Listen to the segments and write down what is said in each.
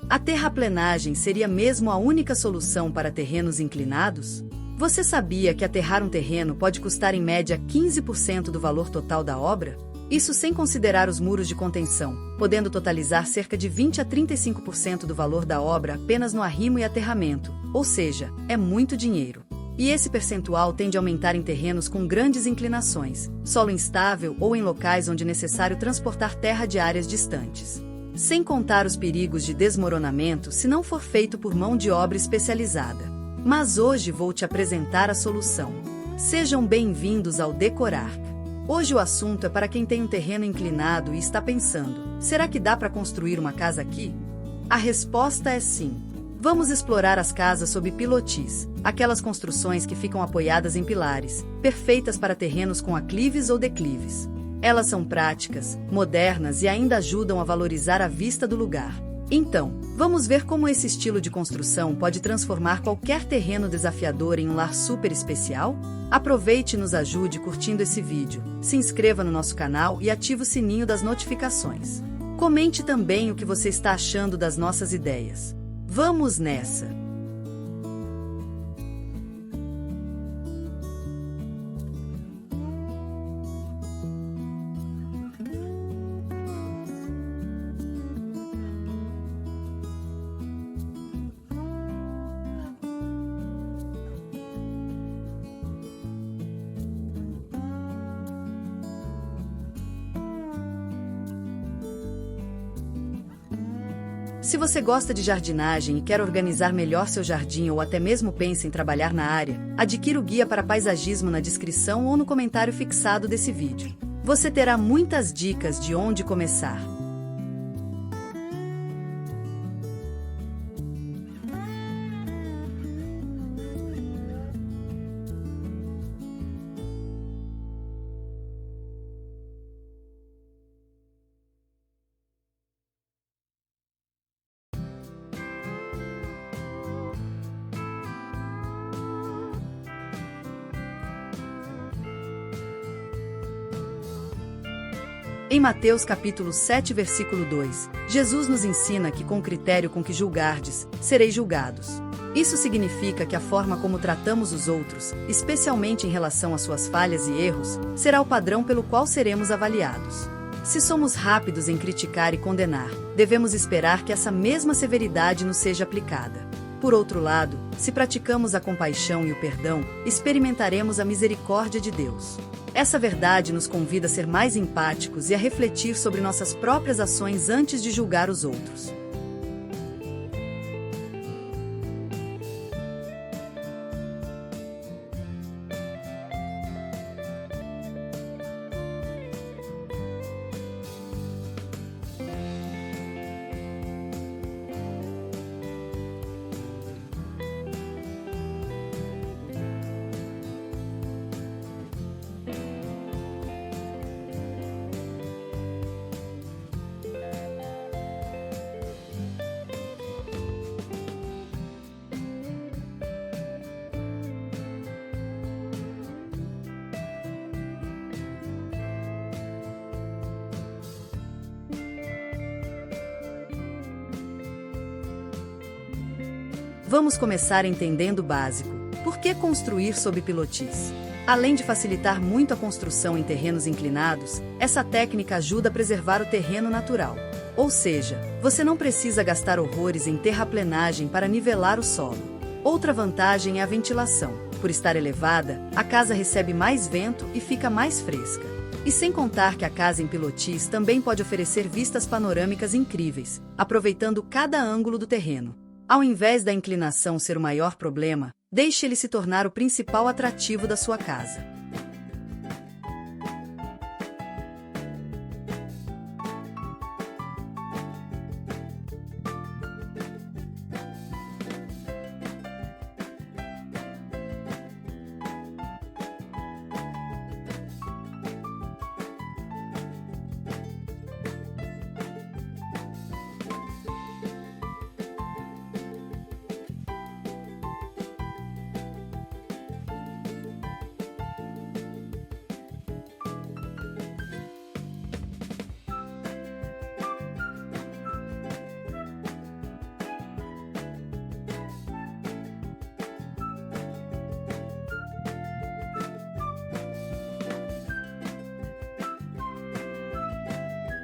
A terraplenagem seria mesmo a única solução para terrenos inclinados? Você sabia que aterrar um terreno pode custar em média 15% do valor total da obra? Isso sem considerar os muros de contenção, podendo totalizar cerca de 20 a 35% do valor da obra apenas no arrimo e aterramento, ou seja, é muito dinheiro. E esse percentual tende a aumentar em terrenos com grandes inclinações, solo instável ou em locais onde é necessário transportar terra de áreas distantes. Sem contar os perigos de desmoronamento se não for feito por mão de obra especializada. Mas hoje vou te apresentar a solução. Sejam bem-vindos ao Decorar. Hoje o assunto é para quem tem um terreno inclinado e está pensando: será que dá para construir uma casa aqui? A resposta é sim. Vamos explorar as casas sob pilotis, aquelas construções que ficam apoiadas em pilares, perfeitas para terrenos com aclives ou declives. Elas são práticas, modernas e ainda ajudam a valorizar a vista do lugar. Então, vamos ver como esse estilo de construção pode transformar qualquer terreno desafiador em um lar super especial? Aproveite e nos ajude curtindo esse vídeo, se inscreva no nosso canal e ative o sininho das notificações. Comente também o que você está achando das nossas ideias. Vamos nessa! Se você gosta de jardinagem e quer organizar melhor seu jardim ou até mesmo pensa em trabalhar na área, adquira o guia para paisagismo na descrição ou no comentário fixado desse vídeo. Você terá muitas dicas de onde começar. Em Mateus capítulo 7, versículo 2, Jesus nos ensina que com o critério com que julgardes, sereis julgados. Isso significa que a forma como tratamos os outros, especialmente em relação às suas falhas e erros, será o padrão pelo qual seremos avaliados. Se somos rápidos em criticar e condenar, devemos esperar que essa mesma severidade nos seja aplicada. Por outro lado, se praticamos a compaixão e o perdão, experimentaremos a misericórdia de Deus. Essa verdade nos convida a ser mais empáticos e a refletir sobre nossas próprias ações antes de julgar os outros. Vamos começar entendendo o básico. Por que construir sob pilotis? Além de facilitar muito a construção em terrenos inclinados, essa técnica ajuda a preservar o terreno natural. Ou seja, você não precisa gastar horrores em terraplenagem para nivelar o solo. Outra vantagem é a ventilação. Por estar elevada, a casa recebe mais vento e fica mais fresca. E sem contar que a casa em pilotis também pode oferecer vistas panorâmicas incríveis, aproveitando cada ângulo do terreno. Ao invés da inclinação ser o maior problema, deixe ele se tornar o principal atrativo da sua casa.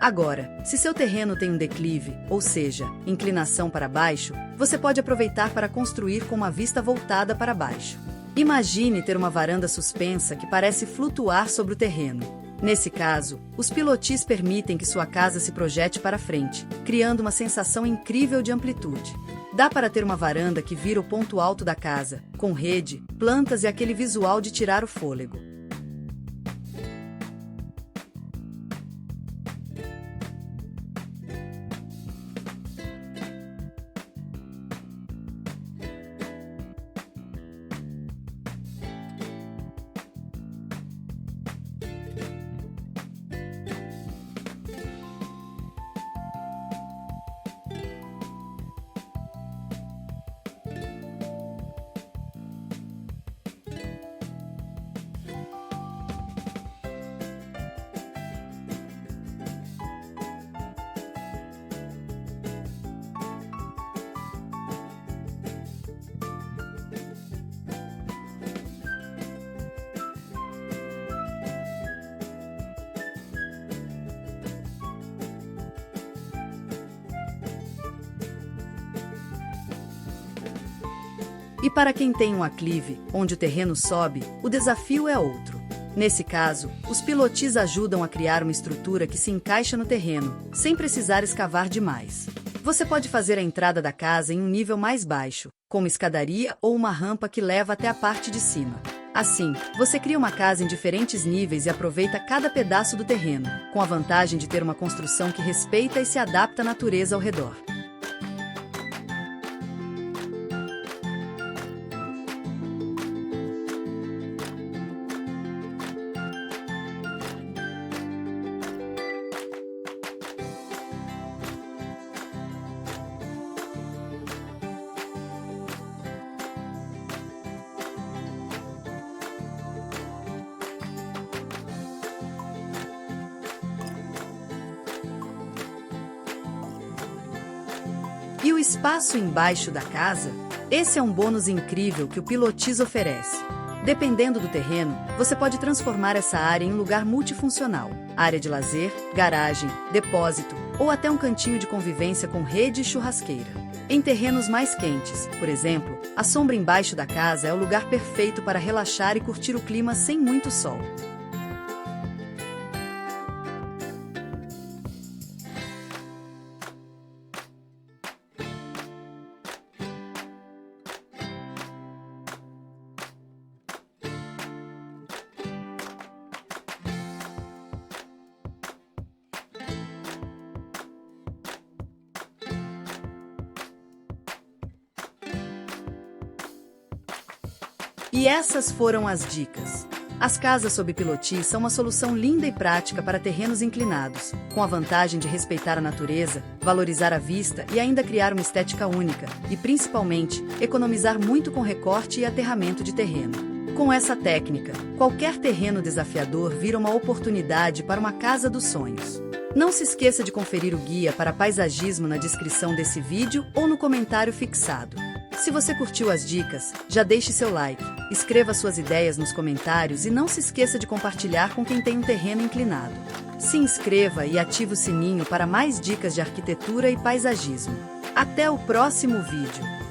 Agora, se seu terreno tem um declive, ou seja, inclinação para baixo, você pode aproveitar para construir com uma vista voltada para baixo. Imagine ter uma varanda suspensa que parece flutuar sobre o terreno. Nesse caso, os pilotis permitem que sua casa se projete para frente, criando uma sensação incrível de amplitude. Dá para ter uma varanda que vira o ponto alto da casa, com rede, plantas e aquele visual de tirar o fôlego. E para quem tem um aclive, onde o terreno sobe, o desafio é outro. Nesse caso, os pilotis ajudam a criar uma estrutura que se encaixa no terreno, sem precisar escavar demais. Você pode fazer a entrada da casa em um nível mais baixo, com uma escadaria ou uma rampa que leva até a parte de cima. Assim, você cria uma casa em diferentes níveis e aproveita cada pedaço do terreno, com a vantagem de ter uma construção que respeita e se adapta à natureza ao redor. E o espaço embaixo da casa? Esse é um bônus incrível que o Pilotis oferece. Dependendo do terreno, você pode transformar essa área em um lugar multifuncional, área de lazer, garagem, depósito ou até um cantinho de convivência com rede e churrasqueira. Em terrenos mais quentes, por exemplo, a sombra embaixo da casa é o lugar perfeito para relaxar e curtir o clima sem muito sol. E essas foram as dicas. As casas sob pilotis são uma solução linda e prática para terrenos inclinados, com a vantagem de respeitar a natureza, valorizar a vista e ainda criar uma estética única, e principalmente, economizar muito com recorte e aterramento de terreno. Com essa técnica, qualquer terreno desafiador vira uma oportunidade para uma casa dos sonhos. Não se esqueça de conferir o guia para paisagismo na descrição desse vídeo ou no comentário fixado. Se você curtiu as dicas, já deixe seu like, escreva suas ideias nos comentários e não se esqueça de compartilhar com quem tem um terreno inclinado. Se inscreva e ative o sininho para mais dicas de arquitetura e paisagismo. Até o próximo vídeo!